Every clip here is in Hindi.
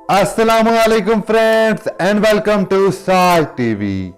अस्सलामुअलैकुम friends and welcome to Sai TV.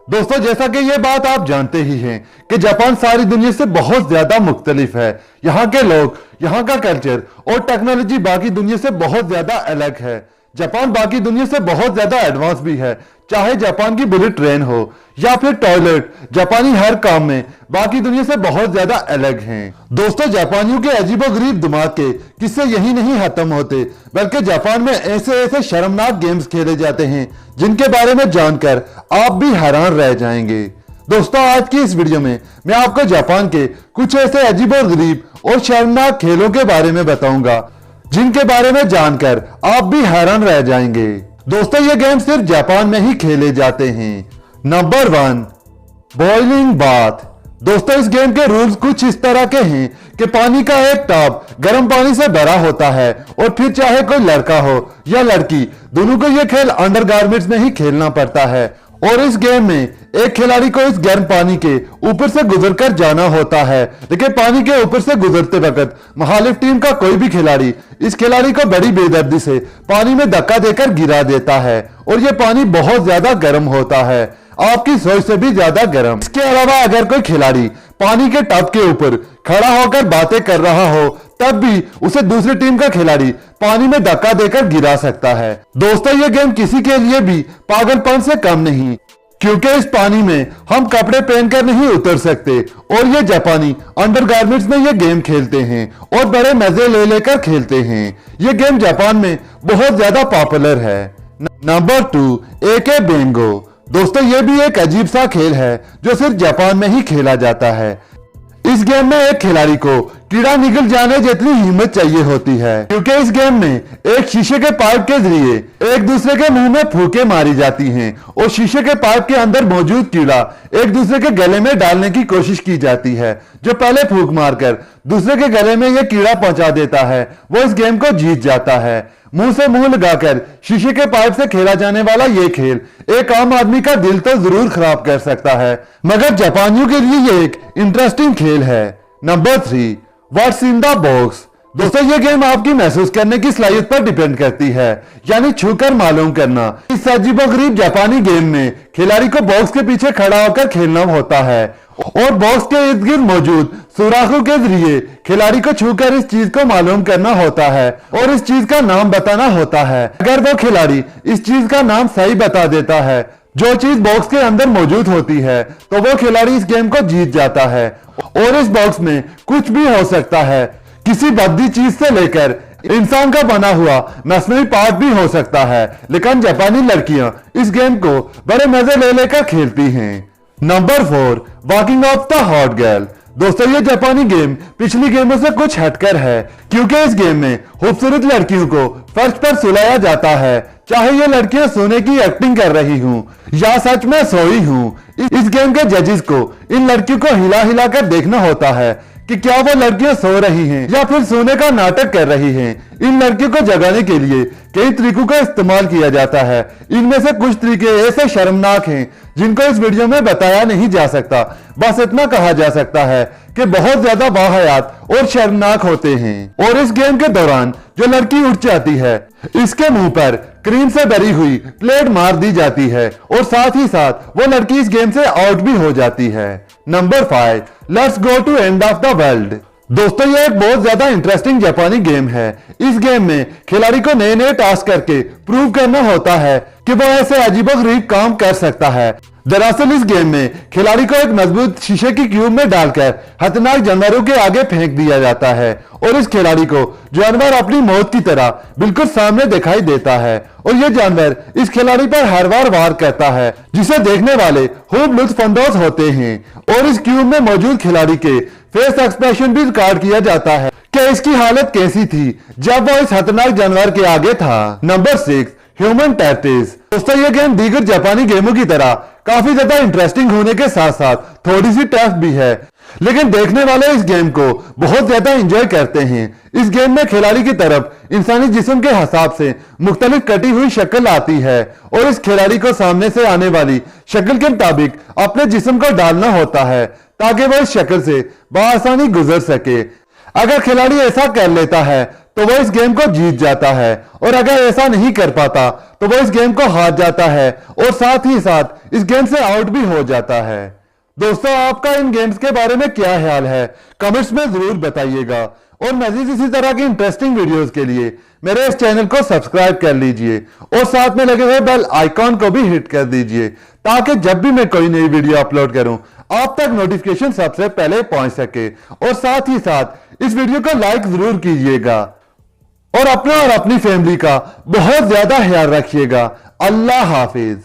दोस्तों, जैसा कि ये बात आप जानते ही हैं कि जापान सारी दुनिया से बहुत ज्यादा मुख्तलिफ है। यहाँ के लोग, यहाँ का कल्चर और टेक्नोलॉजी बाकी दुनिया से बहुत ज्यादा अलग है। जापान बाकी दुनिया से बहुत ज्यादा एडवांस भी है, चाहे जापान की बुलेट ट्रेन हो या फिर टॉयलेट। जापानी हर काम में बाकी दुनिया से बहुत ज्यादा अलग हैं। दोस्तों, जापानियों के अजीबोगरीब दिमाग के किस्से यही नहीं खत्म होते, बल्कि जापान में ऐसे ऐसे शर्मनाक गेम्स खेले जाते हैं जिनके बारे में जानकर आप भी हैरान रह जाएंगे। दोस्तों, आज की इस वीडियो में मैं आपको जापान के कुछ ऐसे अजीबोगरीब और शर्मनाक खेलों के बारे में बताऊंगा जिनके बारे में जानकर आप भी हैरान रह जाएंगे। दोस्तों, ये गेम सिर्फ जापान में ही खेले जाते हैं। Number 1, boiling bath. दोस्तों, इस गेम के रूल्स कुछ इस तरह के हैं कि पानी का एक टब गर्म पानी से भरा होता है और फिर चाहे कोई लड़का हो या लड़की, दोनों को यह खेल अंडरगारमेंट्स में ही खेलना पड़ता है। और इस गेम में एक खिलाड़ी को इस गर्म पानी के ऊपर से गुजरकर जाना होता है, लेकिन पानी के ऊपर से गुजरते वक्त मुखालिफ टीम का कोई भी खिलाड़ी इस खिलाड़ी को बड़ी बेदर्दी से पानी में धक्का देकर गिरा देता है और यह पानी बहुत ज्यादा गर्म होता है, आपकी सोच से भी ज्यादा गर्म। इसके अलावा अगर कोई खिलाड़ी पानी के टब के ऊपर खड़ा होकर बातें कर रहा हो तब भी उसे दूसरी टीम का खिलाड़ी पानी में धक्का देकर गिरा सकता है। दोस्तों, यह गेम किसी के लिए भी पागलपन से कम नहीं, क्योंकि इस पानी में हम कपड़े पहनकर नहीं उतर सकते और ये जापानी अंडरगारमेंट्स में ये गेम खेलते हैं और बड़े मजे ले लेकर खेलते हैं। ये गेम जापान में बहुत ज्यादा पॉपुलर है। नंबर 2, एके बेंगो। दोस्तों, ये भी एक अजीब सा खेल है जो सिर्फ जापान में ही खेला जाता है। इस गेम में एक खिलाड़ी को कीड़ा निकल जाने जितनी हिम्मत चाहिए होती है, क्योंकि इस गेम में एक शीशे के पाइप के जरिए एक दूसरे के मुंह में फूंके मारी जाती हैं और शीशे के पाइप के अंदर मौजूद कीड़ा एक दूसरे के गले में डालने की कोशिश की जाती है। जो पहले फूंक मारकर दूसरे के गले में यह कीड़ा पहुंचा देता है वो इस गेम को जीत जाता है। मुंह से मुंह लगाकर शीशे के पाइप से खेला जाने वाला ये खेल एक आम आदमी का दिल तो जरूर खराब कर सकता है, मगर जापानियों के लिए ये एक इंटरेस्टिंग खेल है। Number 3, what's in the box. दोस्तों, ये गेम आपकी महसूस करने की सलाहियत पर डिपेंड करती है, यानी छूकर मालूम करना। इस अजीबोगरीब जापानी गेम में खिलाड़ी को बॉक्स के पीछे खड़ा होकर खेलना होता है और बॉक्स के इर्द गिर्द मौजूद सुराखों के जरिए खिलाड़ी को छूकर इस चीज को मालूम करना होता है और इस चीज का नाम बताना होता है। अगर वो खिलाड़ी इस चीज का नाम सही बता देता है, जो चीज बॉक्स के अंदर मौजूद होती है, तो वो खिलाड़ी इस गेम को जीत जाता है। और इस बॉक्स में कुछ भी हो सकता है, किसी भद्दी चीज से लेकर इंसान का बना हुआ मसनूई पार्ट भी हो सकता है, लेकिन जापानी लड़कियां इस गेम को बड़े मजे ले लेकर खेलती हैं। Number 4, walking of the hot girl. दोस्तों, ये जापानी गेम पिछली गेमों से कुछ हटकर है, क्योंकि इस गेम में खूबसूरत लड़कियों को फर्श पर सुलाया जाता है, चाहे ये लड़कियां सोने की एक्टिंग कर रही हूं या सच में सोई हूं। इस गेम के जजेस को इन लड़कियों को हिला हिला कर देखना होता है कि क्या वो लड़कियां सो रही हैं या फिर सोने का नाटक कर रही हैं। इन लड़कियों को जगाने के लिए कई तरीकों का इस्तेमाल किया जाता है। इनमें से कुछ तरीके ऐसे शर्मनाक हैं जिनको इस वीडियो में बताया नहीं जा सकता। बस इतना कहा जा सकता है कि बहुत ज्यादा बाहयात और शर्मनाक होते हैं। और इस गेम के दौरान जो लड़की उठ जाती है, इसके मुंह पर क्रीम से भरी हुई प्लेट मार दी जाती है और साथ ही साथ वो लड़की इस गेम से आउट भी हो जाती है। Number 5, let's go to end of the world. दोस्तों, ये एक बहुत ज्यादा इंटरेस्टिंग जापानी गेम है। इस गेम में खिलाड़ी को नए नए टास्क करके प्रूव करना होता है कि वो ऐसे अजीबोगरीब काम कर सकता है। दरअसल इस गेम में खिलाड़ी को एक मजबूत शीशे की क्यूब में डालकर खतरनाक जानवरों के आगे फेंक दिया जाता है और इस खिलाड़ी को जानवर अपनी मौत की तरह बिल्कुल सामने दिखाई देता है और ये जानवर इस खिलाड़ी पर हर बार वार करता है, जिसे देखने वाले खूब लुत्फअंदोज होते हैं। और इस क्यूब में मौजूद खिलाड़ी के फेस एक्सप्रेशन भी रिकॉर्ड किया जाता है कि इसकी हालत कैसी थी जब वो इस खतरनाक जानवर के आगे था। नंबर 6, ह्यूमन टैटिस। दोस्तों, ये गेम दीगर जापानी गेमों की तरह काफी ज्यादा इंटरेस्टिंग होने के साथ साथ थोड़ी सी टफ भी है, लेकिन देखने वाले इस गेम को बहुत ज्यादा एंजॉय करते हैं। इस गेम में खिलाड़ी की तरफ इंसानी जिस्म के हिसाब से मुख्तलिफ कटी हुई शक्ल आती है और इस खिलाड़ी को सामने से आने वाली शक्ल के मुताबिक अपने जिस्म को डालना होता है ताकि वह इस शक्ल से बआसानी गुजर सके। अगर खिलाड़ी ऐसा कर लेता है तो वो इस गेम को जीत जाता है, और अगर ऐसा नहीं कर पाता तो वो इस गेम को हार जाता है और साथ ही साथ इस गेम से आउट भी हो जाता है। दोस्तों, आपका इन गेम्स के बारे में क्या ख्याल है, कमेंट्स में जरूर बताइएगा। और मजीद इसी तरह की इंटरेस्टिंग वीडियोस के लिए मेरे इस चैनल को सब्सक्राइब कर लीजिए और साथ में लगे हुए बेल आइकॉन को भी हिट कर दीजिए, ताकि जब भी मैं कोई नई वीडियो अपलोड करूं आप तक नोटिफिकेशन सबसे पहले पहुंच सके। और साथ ही साथ इस वीडियो को लाइक जरूर कीजिएगा और अपना और अपनी फैमिली का बहुत ज्यादा ख्याल रखिएगा। अल्लाह हाफिज।